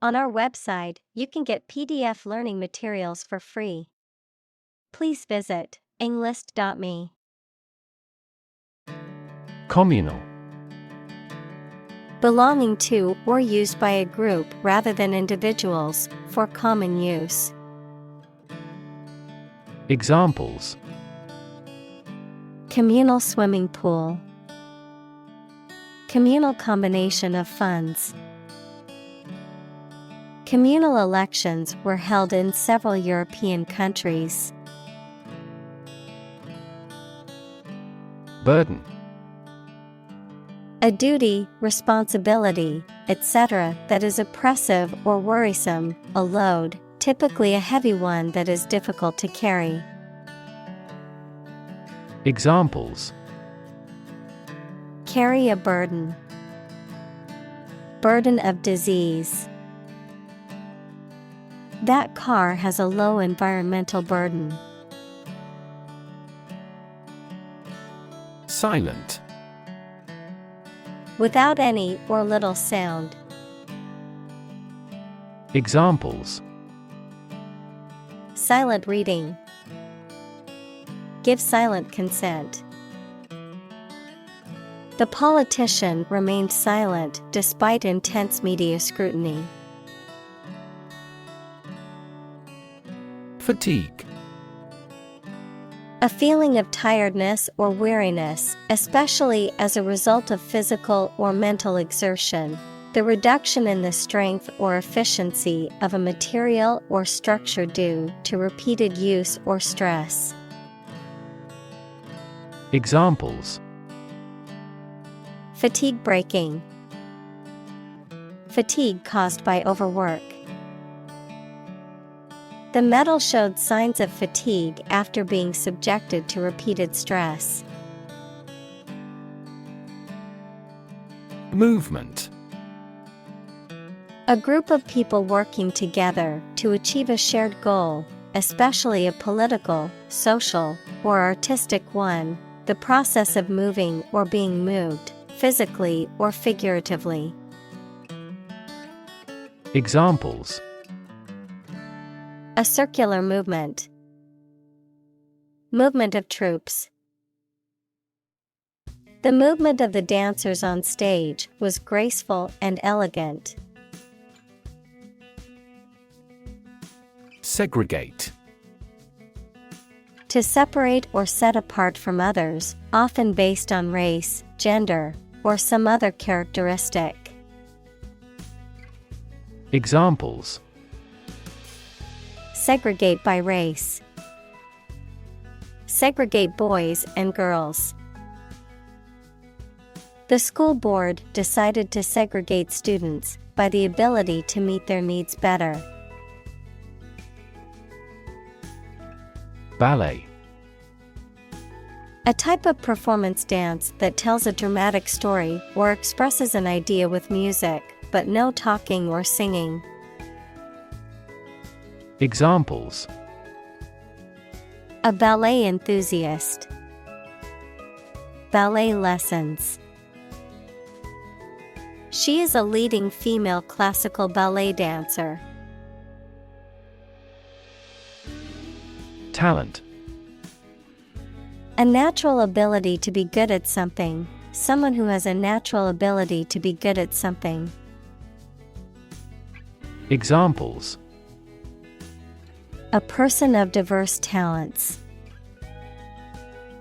On our website, you can get PDF learning materials for free. Please visit englist.me. Communal. Belonging to or used by a group rather than individuals, for common use. Examples: Communal swimming pool. Communal combination of funds. Communal elections were held in several European countries. Burden. A duty, responsibility, etc. that is oppressive or worrisome, a load, typically a heavy one that is difficult to carry. Examples: Carry a burden. Burden of disease. That car has a low environmental burden. Silent. Without any or little sound. Examples: Silent reading. Give silent consent. The politician remained silent despite intense media scrutiny. Fatigue. A feeling of tiredness or weariness, especially as a result of physical or mental exertion. The reduction in the strength or efficiency of a material or structure due to repeated use or stress. Examples: Fatigue breaking. Fatigue caused by overwork. The metal showed signs of fatigue after being subjected to repeated stress. Movement. A group of people working together to achieve a shared goal, especially a political, social, or artistic one, the process of moving or being moved, physically or figuratively. Examples: A circular movement. Movement of troops. The movement of the dancers on stage was graceful and elegant. Segregate. To separate or set apart from others, often based on race, gender, or some other characteristic. Examples: Segregate by race. Segregate boys and girls. The school board decided to segregate students by the ability to meet their needs better. Ballet. A type of performance dance that tells a dramatic story or expresses an idea with music, but no talking or singing. Examples: A ballet enthusiast. Ballet lessons. She is a leading female classical ballet dancer. Talent. A natural ability to be good at something, someone who has a natural ability to be good at something. Examples: A person of diverse talents.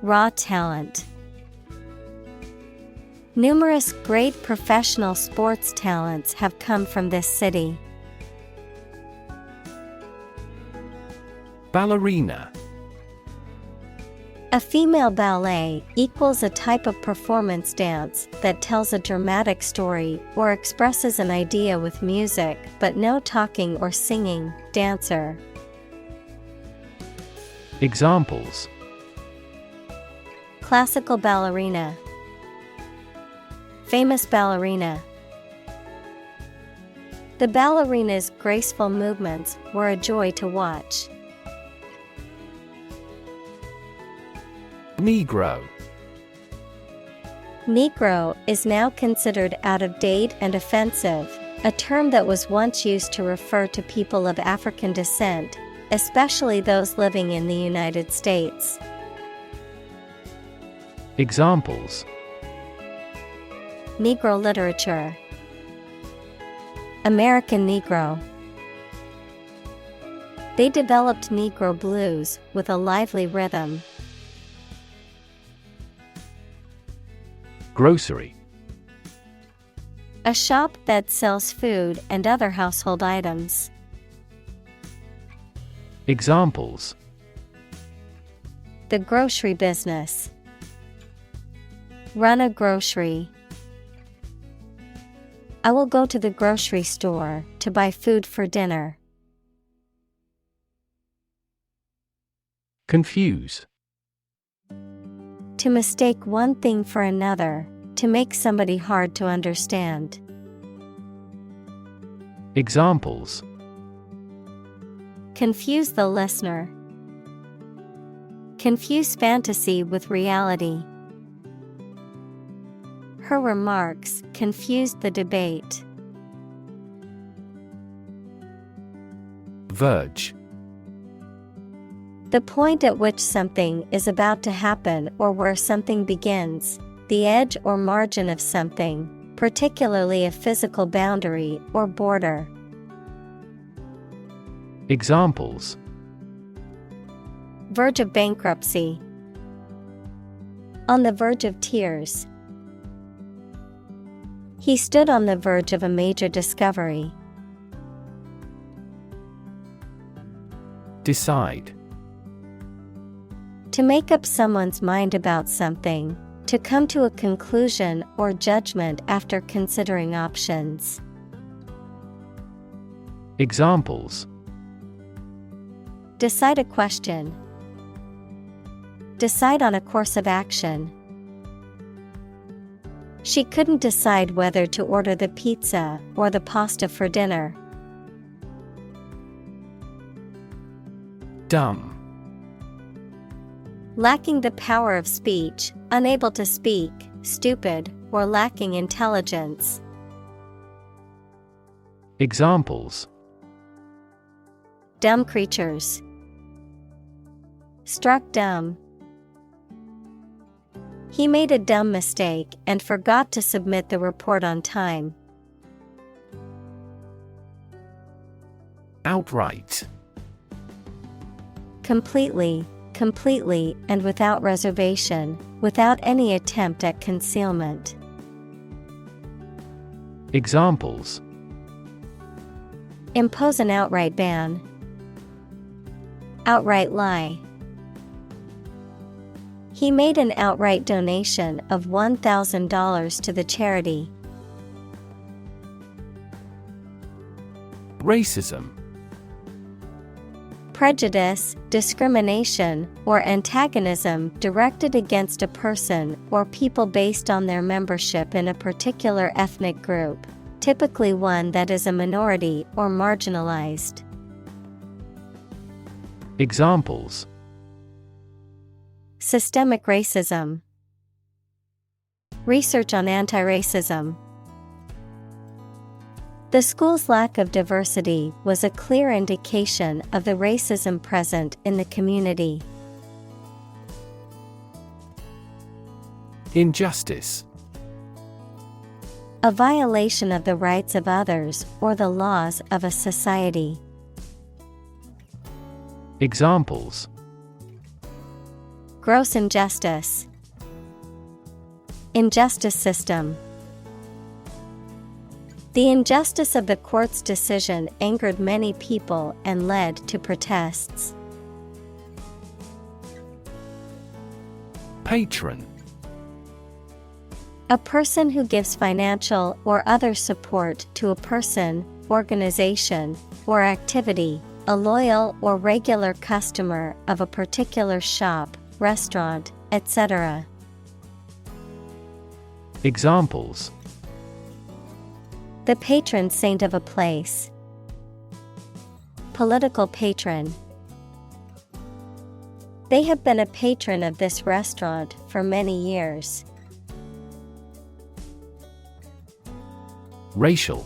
Raw talent. Numerous great professional sports talents have come from this city. Ballerina. A female ballet equals a type of performance dance that tells a dramatic story or expresses an idea with music but no talking or singing. Dancer. Examples: Classical ballerina. Famous ballerina. The ballerina's graceful movements were a joy to watch. Negro. Negro is now considered out of date and offensive, A term that was once used to refer to people of African descent, especially those living in the United States. Examples: Negro literature. American Negro. They developed Negro blues with a lively rhythm. Grocery. A shop that sells food and other household items. Examples: The grocery business. Run a grocery. I will go to the grocery store to buy food for dinner. Confuse. To mistake one thing for another, to make somebody hard to understand. Examples: Confuse the listener. Confuse fantasy with reality. Her remarks confused the debate. Verge. The point at which something is about to happen or where something begins, the edge or margin of something, particularly a physical boundary or border. Examples: Verge of bankruptcy. On the verge of tears. He stood on the verge of a major discovery. Decide. To make up someone's mind about something, to come to a conclusion or judgment after considering options. Examples: Decide a question. Decide on a course of action. She couldn't decide whether to order the pizza or the pasta for dinner. Dumb. Lacking the power of speech, unable to speak, stupid, or lacking intelligence. Examples: Dumb creatures. Struck dumb. He made a dumb mistake and forgot to submit the report on time. Outright. Completely, completely and without reservation, without any attempt at concealment. Examples: Impose an outright ban. Outright lie. He made an outright donation of $1,000 to the charity. Racism. Prejudice, discrimination, or antagonism directed against a person or people based on their membership in a particular ethnic group, typically one that is a minority or marginalized. Examples: Systemic racism. Research on anti-racism. The school's lack of diversity was a clear indication of the racism present in the community. Injustice. A violation of the rights of others or the laws of a society. Examples: Gross injustice. Injustice system. The injustice of the court's decision angered many people and led to protests. Patron. A person who gives financial or other support to a person, organization, or activity, a loyal or regular customer of a particular shop, restaurant, etc. Examples: The patron saint of a place. Political patron. They have been a patron of this restaurant for many years. Racial.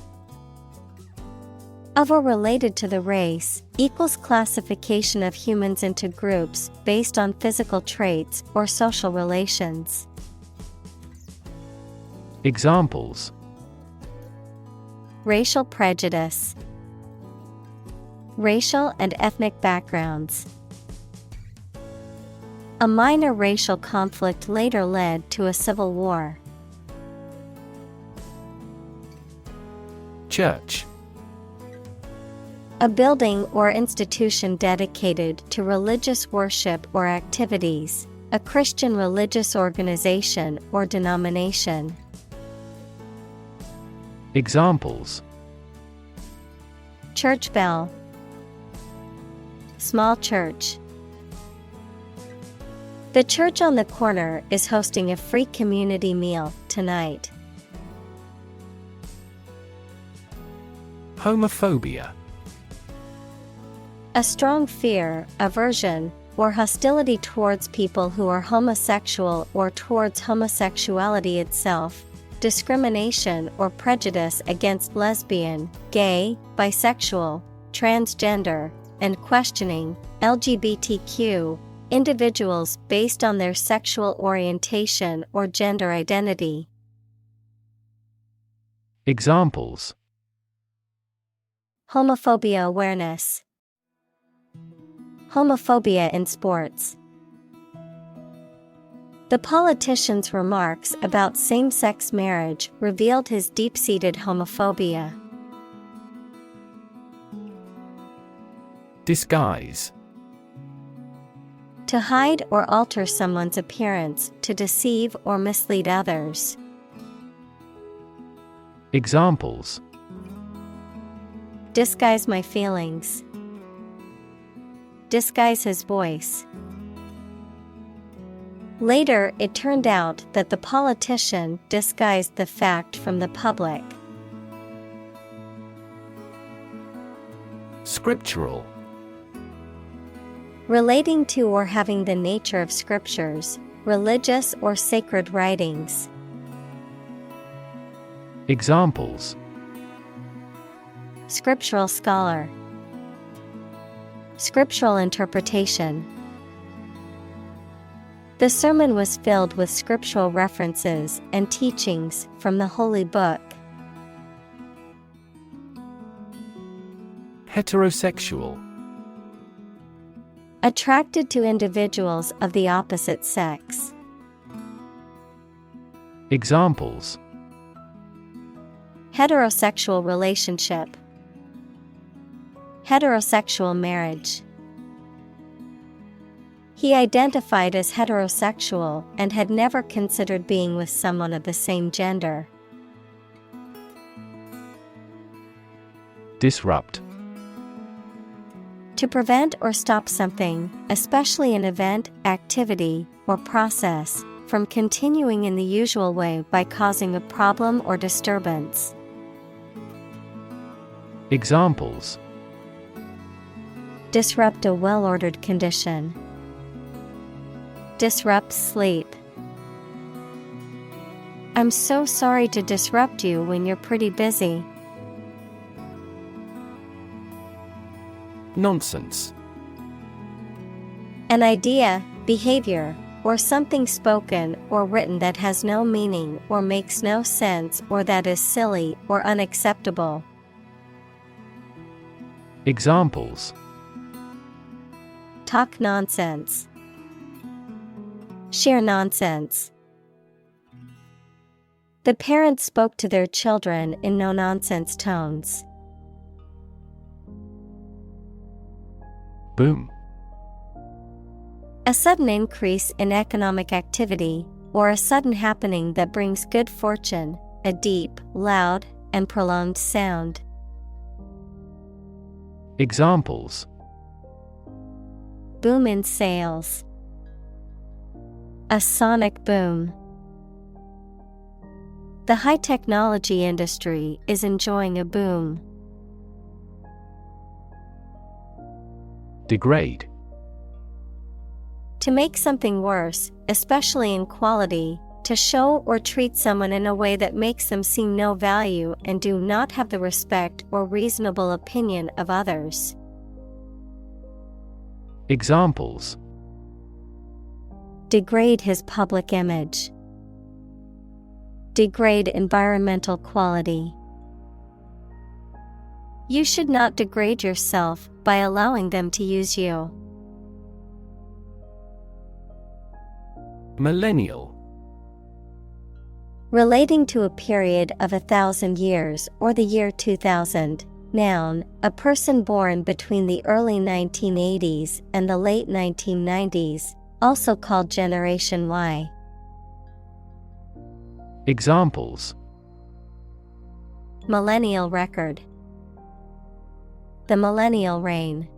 Of or related to the race equals classification of humans into groups based on physical traits or social relations. Examples: Racial prejudice. Racial and ethnic backgrounds. A minor racial conflict later led to a civil war. Church. A building or institution dedicated to religious worship or activities, a Christian religious organization or denomination. Examples: Church bell. Small church. The church on the corner is hosting a free community meal tonight. Homophobia. A strong fear, aversion, or hostility towards people who are homosexual or towards homosexuality itself, discrimination or prejudice against lesbian, gay, bisexual, transgender, and questioning LGBTQ individuals based on their sexual orientation or gender identity. Examples: Homophobia awareness. Homophobia in sports. The politician's remarks about same-sex marriage revealed his deep-seated homophobia. Disguise. To hide or alter someone's appearance to deceive or mislead others. Examples: Disguise my feelings. Disguise his voice. Later, it turned out that the politician disguised the fact from the public. Scriptural. Relating to or having the nature of scriptures, religious or sacred writings. Examples: Scriptural scholar. Scriptural interpretation. The sermon was filled with scriptural references and teachings from the Holy Book. Heterosexual. Attracted to individuals of the opposite sex. Examples: Heterosexual relationship. Heterosexual marriage. He identified as heterosexual and had never considered being with someone of the same gender. Disrupt. To prevent or stop something, especially an event, activity, or process, from continuing in the usual way by causing a problem or disturbance. Examples: Disrupt a well-ordered condition. Disrupt sleep. I'm so sorry to disrupt you when you're pretty busy. Nonsense. An idea, behavior, or something spoken or written that has no meaning or makes no sense or that is silly or unacceptable. Examples: Talk nonsense. Sheer nonsense. The parents spoke to their children in no-nonsense tones. Boom. A sudden increase in economic activity, or a sudden happening that brings good fortune, a deep, loud, and prolonged sound. Examples: Boom in sales. A sonic boom. The high-technology industry is enjoying a boom. Degrade. To make something worse, especially in quality, To show or treat someone in a way that makes them see no value and do not have the respect or reasonable opinion of others. Examples: Degrade his public image. Degrade environmental quality. You should not degrade yourself by allowing them to use you. Millennial. Relating to a period of 1,000 years or the year 2000. Noun, a person born between the early 1980s and the late 1990s, also called Generation Y. Examples: Millennial record. The millennial reign.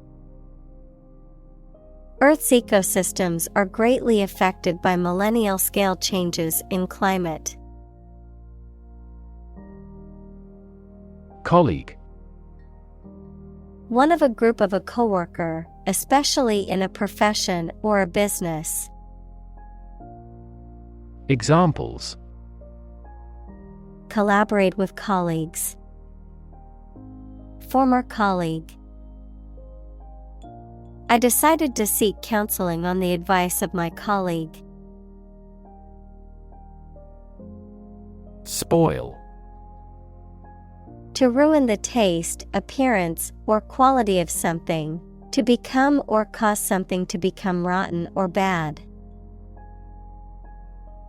Earth's ecosystems are greatly affected by millennial scale changes in climate. Colleague. One of a group of a coworker, especially in a profession or a business. Examples: Collaborate with colleagues. Former colleague. I decided to seek counseling on the advice of my colleague. Spoil. To ruin the taste, appearance, or quality of something. To become or cause something to become rotten or bad.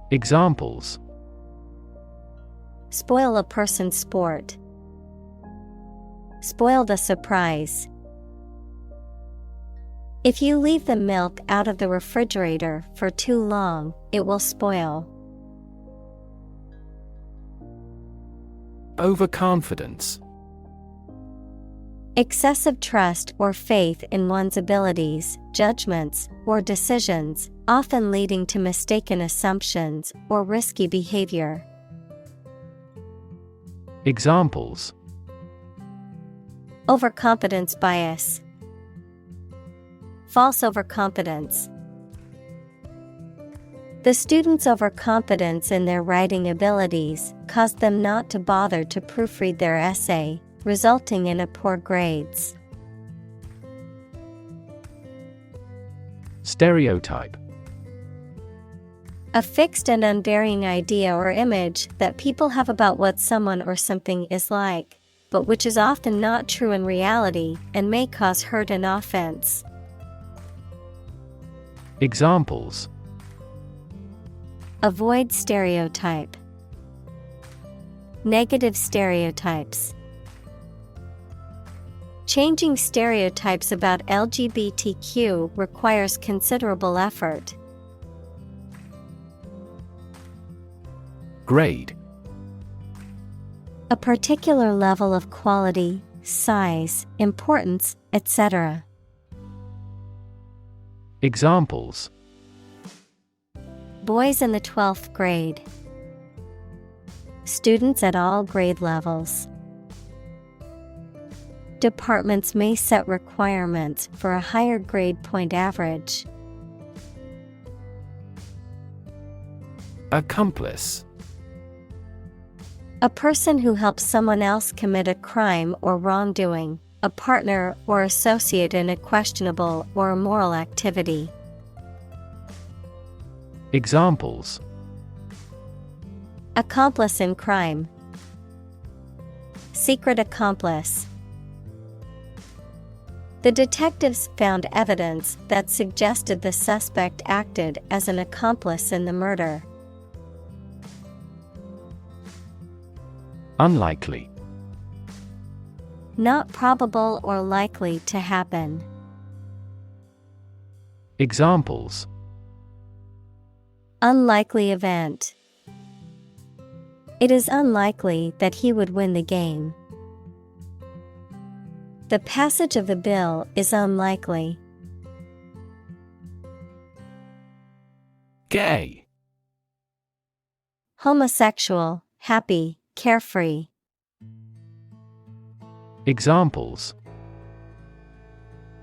Examples: Spoil a person's sport. Spoil the surprise. If you leave the milk out of the refrigerator for too long, it will spoil. Overconfidence. Excessive trust or faith in one's abilities, judgments, or decisions, often leading to mistaken assumptions or risky behavior. Examples: Overconfidence bias. False overconfidence. The students' overconfidence in their writing abilities caused them not to bother to proofread their essay, resulting in a poor grades. Stereotype. A fixed and unvarying idea or image that people have about what someone or something is like, but which is often not true in reality and may cause hurt and offense. Examples: Avoid stereotype. Negative stereotypes. Changing stereotypes about LGBTQ requires considerable effort. Grade. A particular level of quality, size, importance, etc. Examples: Boys in the 12th grade. Students at all grade levels. Departments may set requirements for a higher grade point average. Accomplice. A person who helps someone else commit a crime or wrongdoing, a partner or associate in a questionable or immoral activity. Examples: Accomplice in crime. Secret accomplice. The detectives found evidence that suggested the suspect acted as an accomplice in the murder. Unlikely. Not probable or likely to happen. Examples: Unlikely event. It is unlikely that he would win the game. The passage of the bill is unlikely. Gay. Homosexual, happy, carefree. Examples: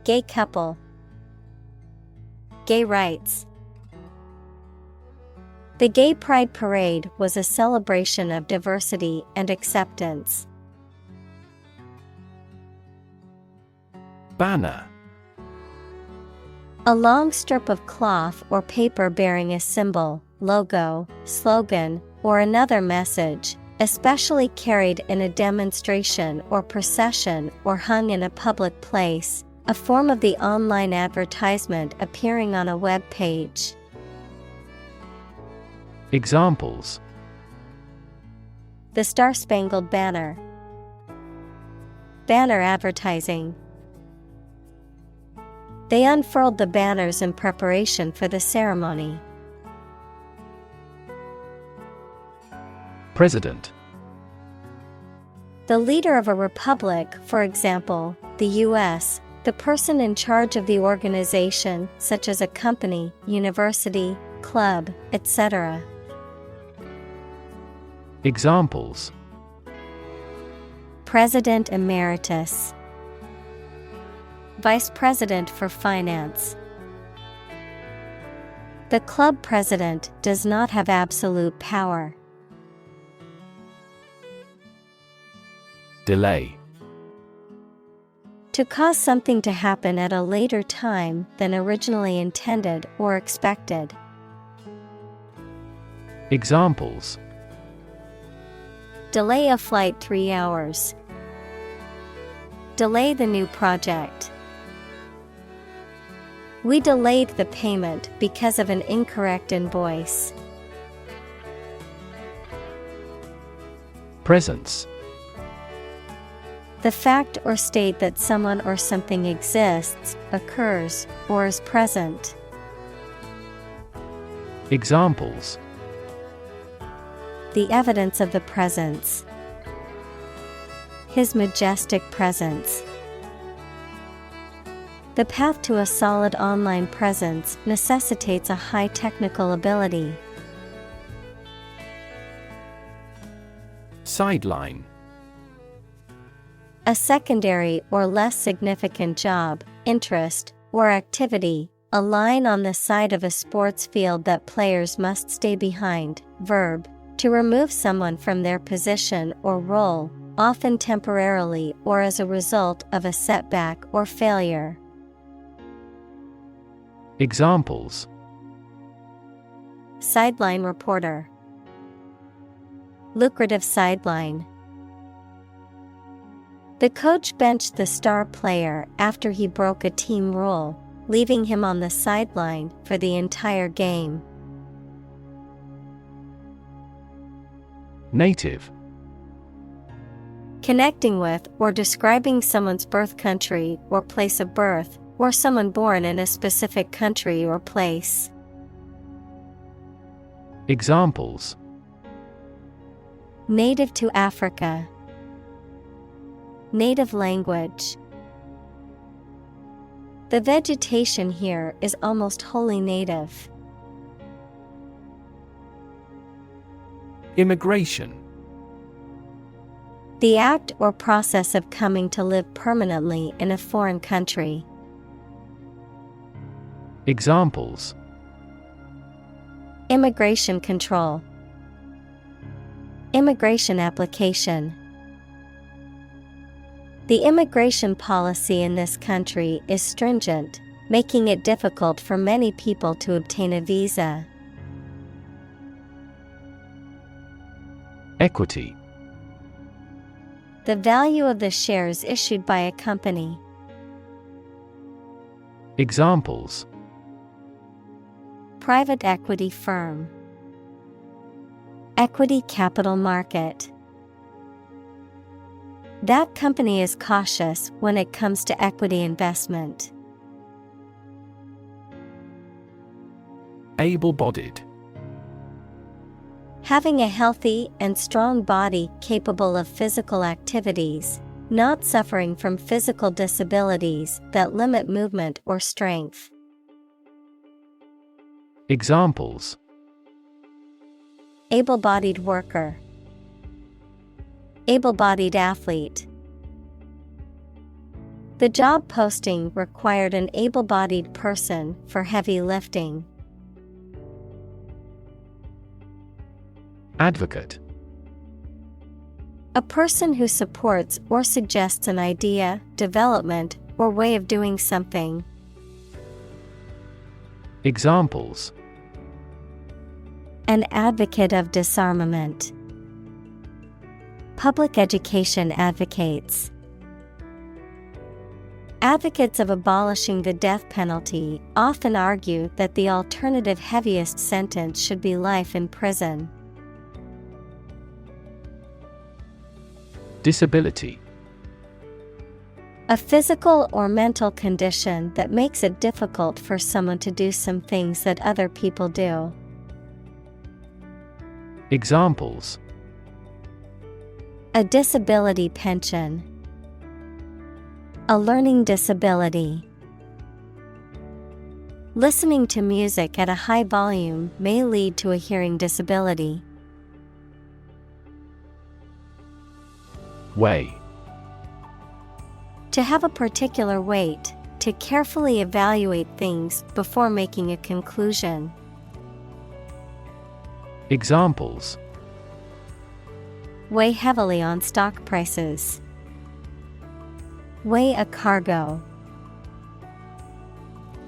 Gay couple. Gay rights. The Gay Pride Parade was a celebration of diversity and acceptance. Banner. A long strip of cloth or paper bearing a symbol, logo, slogan, or another message, especially carried in a demonstration or procession or hung in a public place, a form of the online advertisement appearing on a web page. Examples: The Star-Spangled Banner. Banner advertising. They unfurled the banners in preparation for the ceremony. President. The leader of a republic, for example, the U.S., the person in charge of the organization, such as a company, university, club, etc. Examples: President Emeritus, Vice President for Finance. The club president does not have absolute power. Delay. To cause something to happen at a later time than originally intended or expected. Examples: Delay a flight 3 hours. Delay the new project. We delayed the payment because of an incorrect invoice. Presence. The fact or state that someone or something exists, occurs, or is present. Examples: The evidence of the presence. His majestic presence. The path to a solid online presence necessitates a high technical ability. Sideline. A secondary or less significant job, interest, or activity, a line on the side of a sports field that players must stay behind. Verb, to remove someone from their position or role, often temporarily or as a result of a setback or failure. Examples: Sideline reporter. Lucrative sideline. The coach benched the star player after he broke a team rule, leaving him on the sideline for the entire game. Native. Connecting with or describing someone's birth country or place of birth, or someone born in a specific country or place. Examples: Native to Africa. Native language. The vegetation here is almost wholly native. Immigration. The act or process of coming to live permanently in a foreign country. Examples: Immigration control. Immigration application. The immigration policy in this country is stringent, making it difficult for many people to obtain a visa. Equity. The value of the shares issued by a company. Examples: Private equity firm. Equity capital market. That company is cautious when it comes to equity investment. Able-bodied. Having a healthy and strong body capable of physical activities, not suffering from physical disabilities that limit movement or strength. Examples: Able-bodied worker. Able-bodied athlete. The job posting required an able-bodied person for heavy lifting. Advocate. A person who supports or suggests an idea, development, or way of doing something. Examples: An advocate of disarmament. Public education advocates. Advocates of abolishing the death penalty often argue that the alternative heaviest sentence should be life in prison. Disability. A physical or mental condition that makes it difficult for someone to do some things that other people do. Examples: A disability pension. A learning disability. Listening to music at a high volume may lead to a hearing disability. Weigh. To have a particular weight, to carefully evaluate things before making a conclusion. Examples: Weigh heavily on stock prices. Weigh a cargo.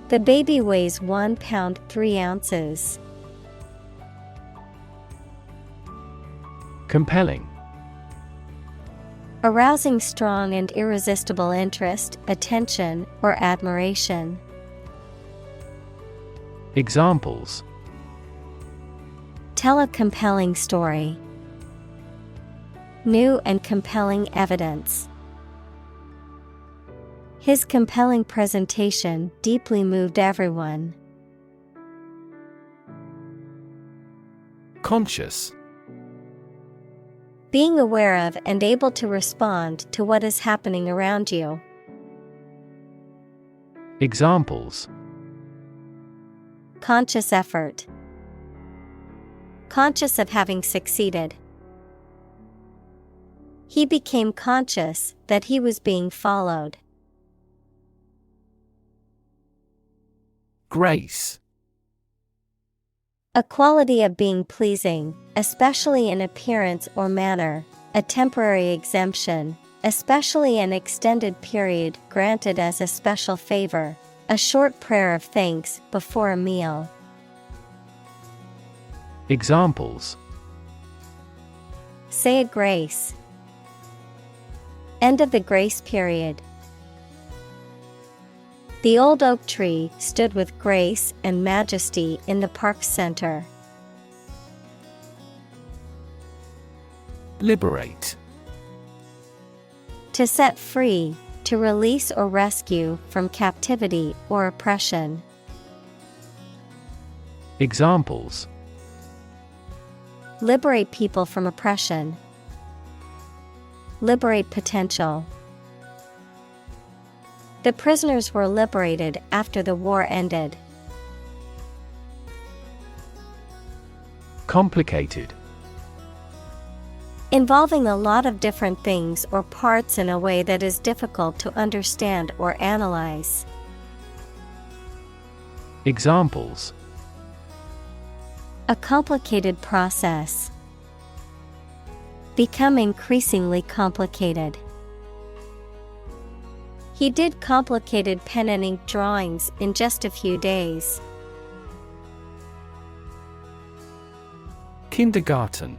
The baby weighs 1 pound 3 ounces. Compelling. Arousing strong and irresistible interest, attention, or admiration. Examples: Tell a compelling story. New and compelling evidence. His compelling presentation deeply moved everyone. Conscious. Being aware of and able to respond to what is happening around you. Examples: Conscious effort. Conscious of having succeeded. He became conscious that he was being followed. Grace. A quality of being pleasing, especially in appearance or manner, a temporary exemption, especially an extended period granted as a special favor, a short prayer of thanks before a meal. Examples: Say a grace. End of the grace period. The old oak tree stood with grace and majesty in the park center. Liberate. To set free, to release or rescue from captivity or oppression. Examples: Liberate people from oppression. Liberate potential. The prisoners were liberated after the war ended. Complicated. Involving a lot of different things or parts in a way that is difficult to understand or analyze. Examples: A complicated process. Become increasingly complicated. He did complicated pen and ink drawings in just a few days. Kindergarten.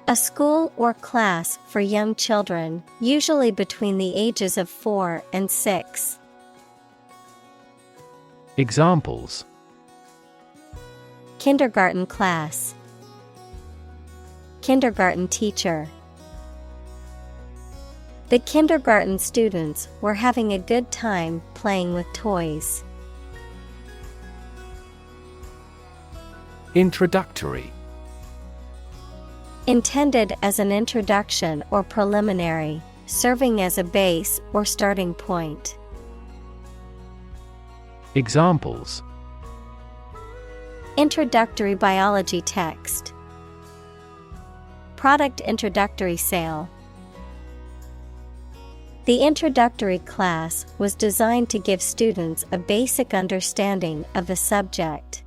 A school or class for young children, usually between the ages of 4 and 6. Examples: Kindergarten class. Kindergarten teacher. The kindergarten students were having a good time playing with toys. Introductory. Intended as an introduction or preliminary, serving as a base or starting point. Examples: Introductory biology text. Product introductory sale. The introductory class was designed to give students a basic understanding of the subject.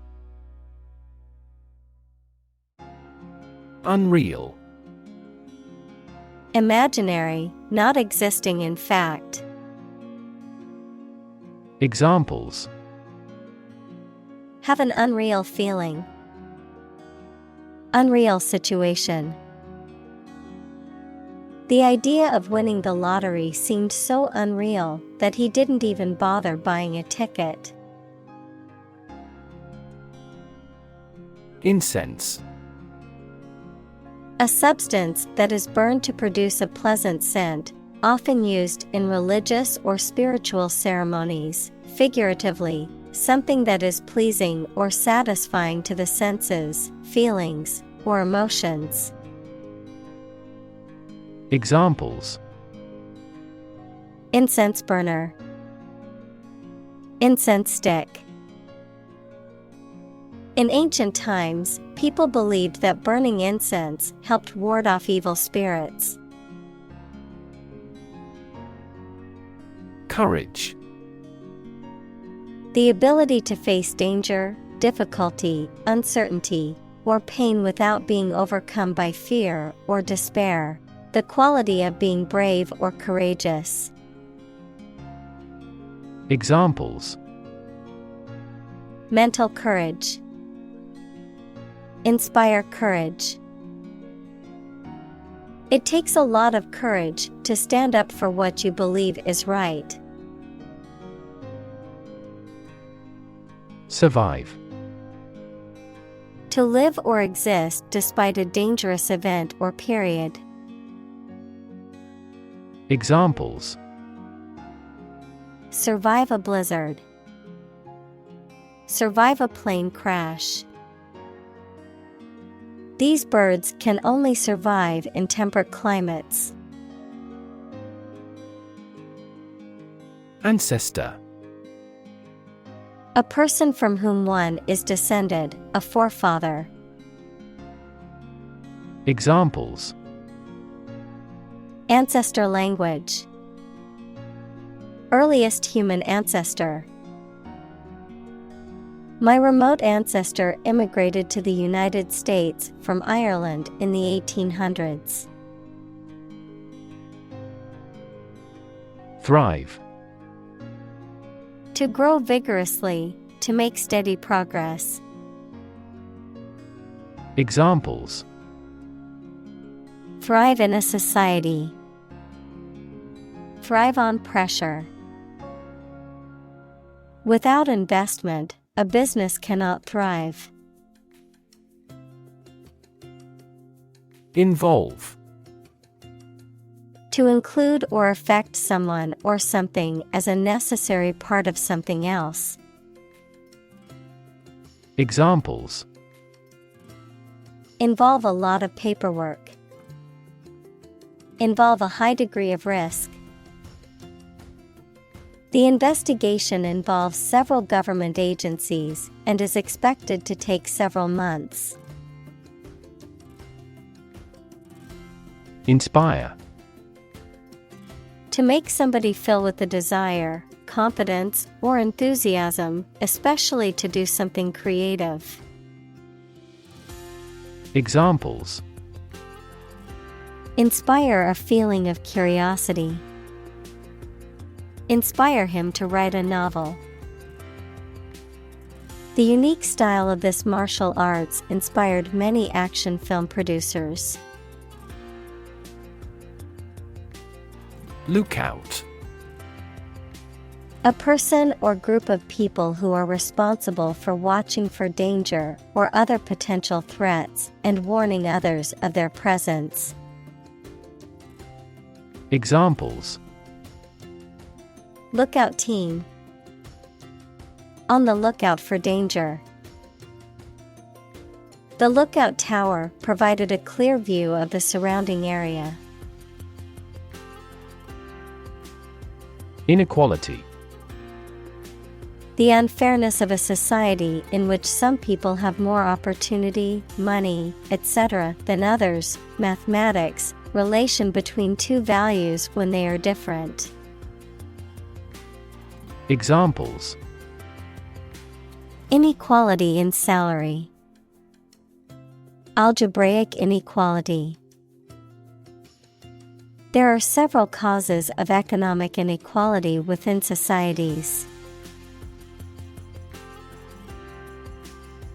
Unreal. Imaginary, not existing in fact. Examples: Have an unreal feeling. Unreal situation. The idea of winning the lottery seemed so unreal that he didn't even bother buying a ticket. Incense. A substance that is burned to produce a pleasant scent, often used in religious or spiritual ceremonies. Figuratively, something that is pleasing or satisfying to the senses, feelings, or emotions. Examples: Incense burner. Incense stick. In ancient times, people believed that burning incense helped ward off evil spirits. Courage. The ability to face danger, difficulty, uncertainty, or pain without being overcome by fear or despair. The quality of being brave or courageous. Examples: Mental courage. Inspire courage. It takes a lot of courage to stand up for what you believe is right. Survive. To live or exist despite a dangerous event or period. Examples: Survive a blizzard. Survive a plane crash. These birds can only survive in temperate climates. Ancestor. A person from whom one is descended, a forefather. Examples: Ancestor language. Earliest human ancestor. My remote ancestor immigrated to the United States from Ireland in the 1800s. Thrive. To grow vigorously, to make steady progress. Examples: Thrive in a society. Thrive on pressure. Without investment, a business cannot thrive. Involve. To include or affect someone or something as a necessary part of something else. Examples: Involve a lot of paperwork. Involve a high degree of risk. The investigation involves several government agencies and is expected to take several months. Inspire. To make somebody feel with the desire, confidence, or enthusiasm, especially to do something creative. Examples: Inspire a feeling of curiosity. Inspire him to write a novel. The unique style of this martial arts inspired many action film producers. Lookout. A person or group of people who are responsible for watching for danger or other potential threats and warning others of their presence. Examples: Lookout team. On the lookout for danger. The lookout tower provided a clear view of the surrounding area. Inequality. The unfairness of a society in which some people have more opportunity, money, etc. than others. Mathematics, relation between two values when they are different. Examples: Inequality in salary. Algebraic inequality. There are several causes of economic inequality within societies.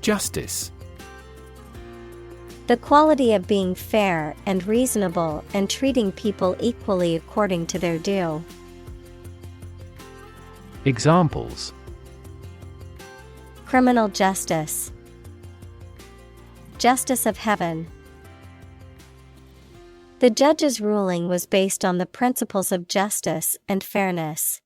Justice. The quality of being fair and reasonable and treating people equally according to their due. Examples: Criminal justice. Justice of heaven. The judge's ruling was based on the principles of justice and fairness.